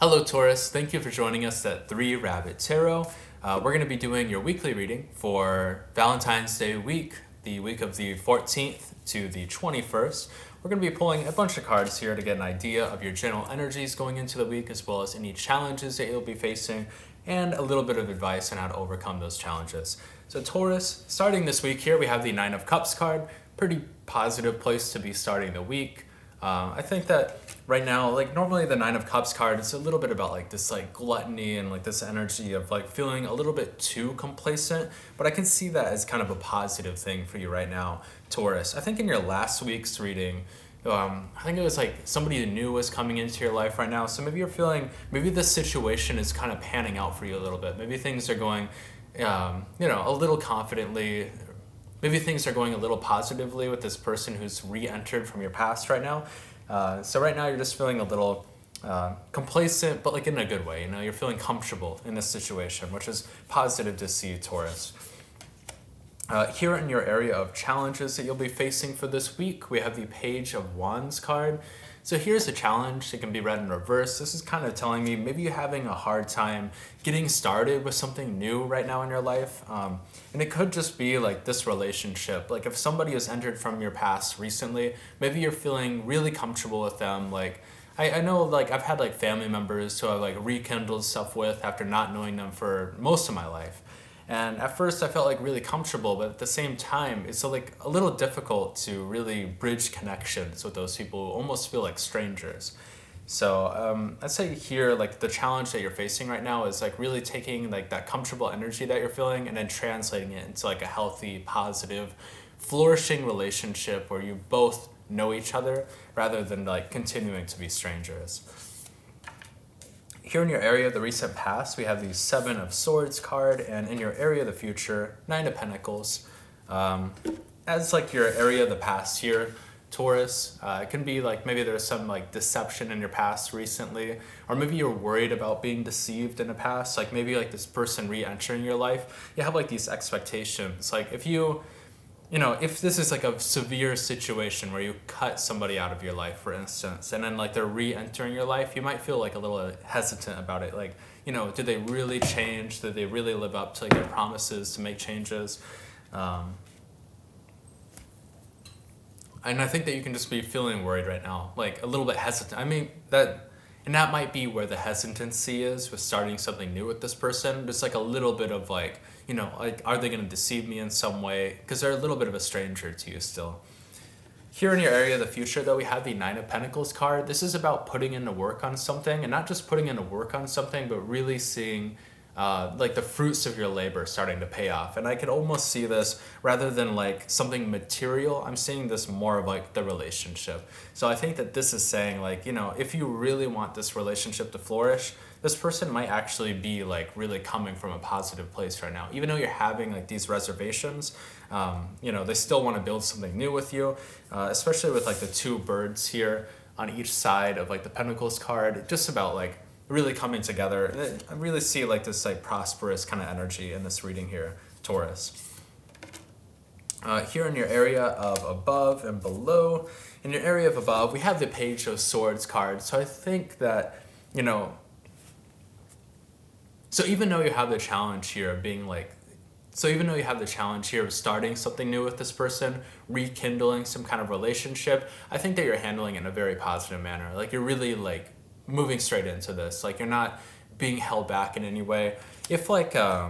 Hello Taurus, thank you for joining us at 3 Rabbit Tarot. We're going to be doing your weekly reading for Valentine's Day week, the week of the 14th to the 21st. We're going to be pulling a bunch of cards here to get an idea of your general energies going into the week, as well as any challenges that you'll be facing, and a little bit of advice on how to overcome those challenges. So Taurus, starting this week here, we have the Nine of Cups card. Pretty positive place to be starting the week. I think that right now, like normally the Nine of Cups card is a little bit about like this like gluttony and like this energy of like feeling a little bit too complacent, but I can see that as kind of a positive thing for you right now, Taurus. I think in your last week's reading, I think it was like somebody new was coming into your life right now. So maybe you're feeling, maybe this situation is kind of panning out for you a little bit. Maybe things are going, a little confidently. Maybe things are going a little positively with this person who's re-entered from your past right now. So right now you're just feeling a little complacent, but like in a good way. You know, you're feeling comfortable in this situation, which is positive to see, Taurus. Here in your area of challenges that you'll be facing for this week, we have the Page of Wands card. So here's a challenge. It can be read in reverse. This is kind of telling me maybe you're having a hard time getting started with something new right now in your life. And it could just be like this relationship. Like if somebody has entered from your past recently, maybe you're feeling really comfortable with them. Like I know like I've had like family members who I've like rekindled stuff with after not knowing them for most of my life. And at first I felt like really comfortable, but at the same time, it's like a little difficult to really bridge connections with those people who almost feel like strangers. So I'd say here, like the challenge that you're facing right now is like really taking like that comfortable energy that you're feeling and then translating it into like a healthy, positive, flourishing relationship where you both know each other rather than like continuing to be strangers. Here in your area of the recent past, we have the Seven of Swords card, and in your area of the future, Nine of Pentacles. As like your area of the past here, Taurus, it can be like maybe there's some like deception in your past recently, or maybe you're worried about being deceived in the past, like maybe like this person re-entering your life. You have like these expectations. Like if this is like a severe situation where you cut somebody out of your life, for instance, and then like they're re-entering your life, you might feel like a little hesitant about it. Like, did they really change? Did they really live up to like their promises to make changes? And I think that you can just be feeling worried right now, like a little bit hesitant. And that might be where the hesitancy is with starting something new with this person. Just like a little bit of like, like, are they going to deceive me in some way? Because they're a little bit of a stranger to you still. Here in your area of the future, though, we have the Nine of Pentacles card. This is about putting into work on something, and not just putting into work on something, but really seeing like the fruits of your labor starting to pay off. And I could almost see this rather than like something material. I'm seeing this more of like the relationship. So I think that this is saying like, if you really want this relationship to flourish, this person might actually be like really coming from a positive place right now. Even though you're having like these reservations, they still want to build something new with you, especially with like the two birds here on each side of like the Pentacles card. Just about like really coming together. I really see like this like prosperous kind of energy in this reading here, Taurus. Here in your area of above and below, in your area of above, we have the Page of Swords card. So I think that, so even though you have the challenge here of being like, so even though you have the challenge here of starting something new with this person, rekindling some kind of relationship, I think that you're handling it in a very positive manner. Like you're really like moving straight into this. Like you're not being held back in any way. If like, I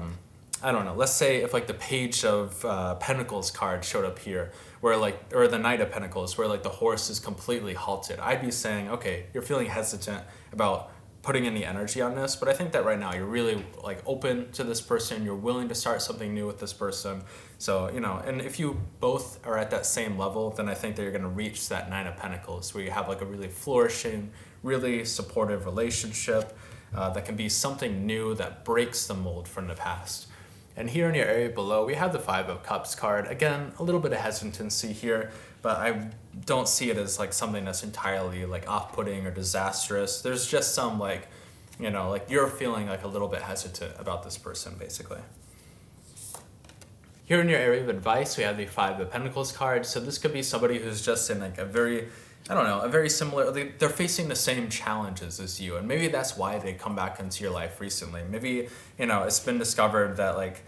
don't know, let's say if like the Page of Pentacles card showed up here, where like, or the Knight of Pentacles, where like the horse is completely halted, I'd be saying, okay, you're feeling hesitant about putting any energy on this, but I think that right now you're really like open to this person, you're willing to start something new with this person. So, and if you both are at that same level, then I think that you're gonna reach that Nine of Pentacles where you have like a really flourishing, really supportive relationship that can be something new that breaks the mold from the past. And here in your area below, we have the Five of Cups card. Again, a little bit of hesitancy here, but I don't see it as like something that's entirely like off-putting or disastrous. There's just some like, like you're feeling like a little bit hesitant about this person, basically. Here in your area of advice, we have the Five of Pentacles card. So this could be somebody who's just in like a very I don't know, a very similar, they're facing the same challenges as you. And maybe that's why they come back into your life recently. Maybe, it's been discovered that like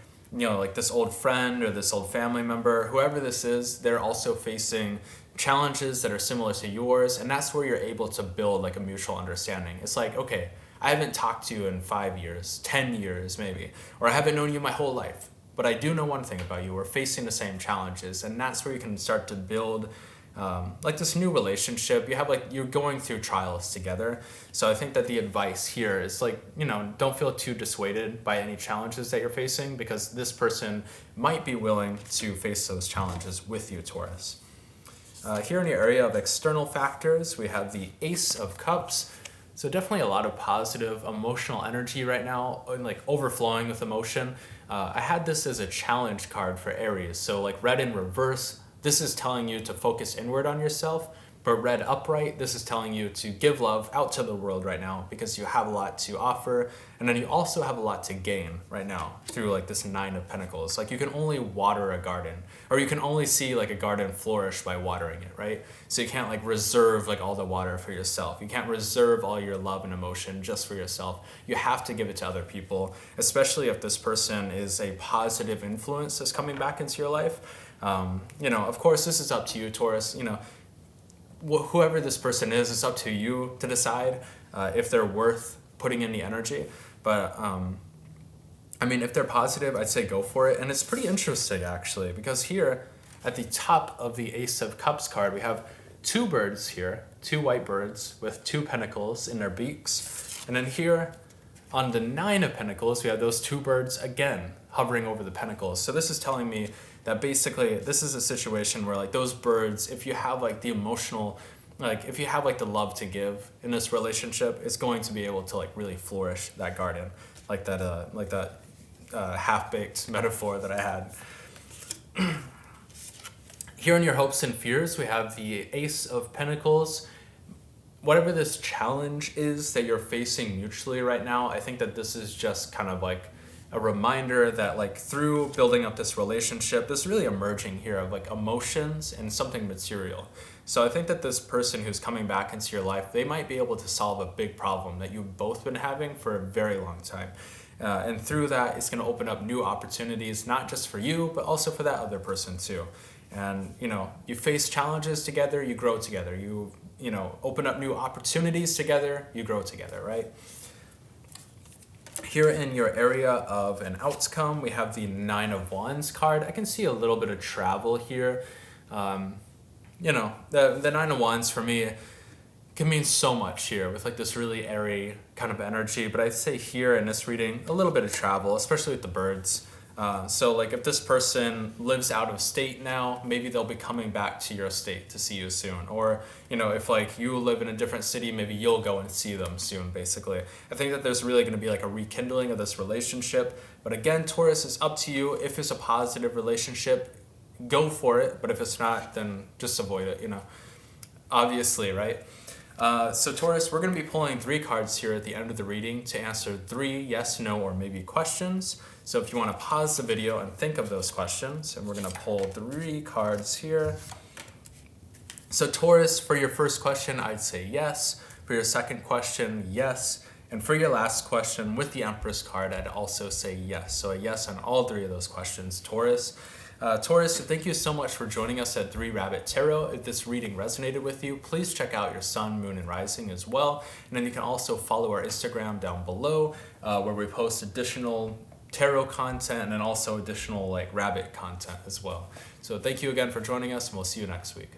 this old friend or this old family member, whoever this is, they're also facing challenges that are similar to yours. And that's where you're able to build like a mutual understanding. It's like, okay, I haven't talked to you in 5 years, 10 years maybe, or I haven't known you my whole life. But I do know one thing about you, we're facing the same challenges. And that's where you can start to build like this new relationship. You're going through trials together. So I think that the advice here is like, don't feel too dissuaded by any challenges that you're facing, because this person might be willing to face those challenges with you, Taurus. Here in the area of external factors, we have the Ace of Cups. So definitely a lot of positive emotional energy right now, and like overflowing with emotion. I had this as a challenge card for Aries. So like red in reverse, this is telling you to focus inward on yourself, but red upright, this is telling you to give love out to the world right now, because you have a lot to offer, and then you also have a lot to gain right now through like this Nine of Pentacles. Like you can only water a garden, or you can only see like a garden flourish by watering it, right? So you can't like reserve like all the water for yourself. You can't reserve all your love and emotion just for yourself. You have to give it to other people, especially if this person is a positive influence that's coming back into your life. Of course, this is up to you, Taurus. Whoever this person is, it's up to you to decide if they're worth putting in the energy. But if they're positive, I'd say go for it. And it's pretty interesting, actually, because here at the top of the Ace of Cups card, we have two birds here, two white birds with two pentacles in their beaks. And then here on the Nine of Pentacles, we have those two birds again hovering over the pentacles. So this is telling me that basically this is a situation where like those birds, if you have like the emotional, like if you have like the love to give in this relationship, it's going to be able to like really flourish that garden, like that half-baked metaphor that I had. Here in your hopes and fears, we have the Ace of Pentacles. Whatever this challenge is that you're facing mutually right now, I think that this is just kind of like a reminder that like through building up this relationship, this really emerging here of like emotions and something material. So I think that this person who's coming back into your life, they might be able to solve a big problem that you've both been having for a very long time. And through that, it's going to open up new opportunities, not just for you, but also for that other person too. And, you face challenges together, you grow together. You open up new opportunities together, you grow together, right? Here in your area of an outcome, we have the Nine of Wands card. I can see a little bit of travel here. The Nine of Wands for me can mean so much here with like this really airy kind of energy. But I'd say here in this reading, a little bit of travel, especially with the birds. So like if this person lives out of state now, maybe they'll be coming back to your state to see you soon. Or, if like you live in a different city, maybe you'll go and see them soon, basically. I think that there's really going to be like a rekindling of this relationship. But again, Taurus, it's up to you. If it's a positive relationship, go for it. But if it's not, then just avoid it, obviously, right? So Taurus, we're going to be pulling 3 cards here at the end of the reading to answer 3 yes, no, or maybe questions. So if you want to pause the video and think of those questions, and we're going to pull 3 cards here. So Taurus, for your first question, I'd say yes. For your second question, yes. And for your last question with the Empress card, I'd also say yes. So a yes on all 3 of those questions, Taurus. Taurus, thank you so much for joining us at 3 Rabbit Tarot. If this reading resonated with you, please check out your sun, moon, and rising as well. And then you can also follow our Instagram down below, where we post additional tarot content and also additional like rabbit content as well. So thank you again for joining us, and we'll see you next week.